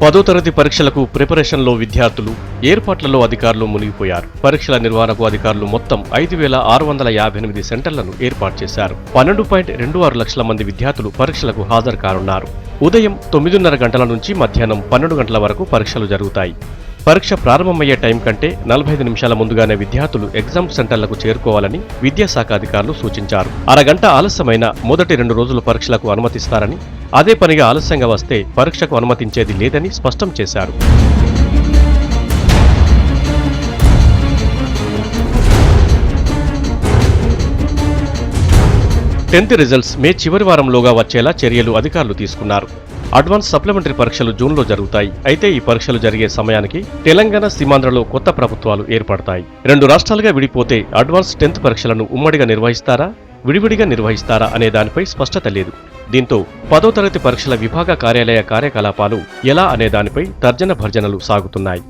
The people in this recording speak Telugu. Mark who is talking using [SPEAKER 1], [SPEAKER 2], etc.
[SPEAKER 1] 10వ తరగతి పరీక్షలకు ప్రిపరేషన్లో విద్యార్థులు, ఏర్పాట్లలో అధికారులు మునిగిపోయారు. పరీక్షల నిర్వహణకు అధికారులు మొత్తం 5,658 సెంటర్లను ఏర్పాటు చేశారు. 12.26 లక్షల మంది విద్యార్థులు పరీక్షలకు హాజరు కానున్నారు. ఉదయం 9:30 గంటల నుంచి మధ్యాహ్నం 12 గంటల వరకు పరీక్షలు జరుగుతాయి. పరీక్ష ప్రారంభమయ్యే టైం కంటే 45 నిమిషాల ముందుగానే విద్యార్థులు ఎగ్జామ్ సెంటర్లకు చేరుకోవాలని విద్యాశాఖ అధికారులు సూచించారు. అరగంట ఆలస్యమైన మొదటి 2 రోజులు పరీక్షలకు అనుమతిస్తారని, అదే పనిగా ఆలస్యంగా వస్తే పరీక్షకు అనుమతించేది లేదని స్పష్టం చేశారు. 10th రిజల్ట్స్ మే చివరి వారంలోగా వచ్చేలా చర్యలు అధికారులు తీసుకున్నారు. అడ్వాన్స్ సప్లిమెంటరీ పరీక్షలు జూన్లో జరుగుతాయి. అయితే ఈ పరీక్షలు జరిగే సమయానికి తెలంగాణ, సీమాంధ్రలో కొత్త ప్రభుత్వాలు ఏర్పడతాయి. 2 రాష్ట్రాలుగా విడిపోతే అడ్వాన్స్ 10th పరీక్షలను ఉమ్మడిగా నిర్వహిస్తారా, విడివిడిగా నిర్వహిస్తారా అనే దానిపై స్పష్టత లేదు. దీంతో 10వ తరగతి పరీక్షల విభాగ కార్యాలయ కార్యకలాపాలు ఎలా అనే దానిపై తర్జన భర్జనలు సాగుతున్నాయి.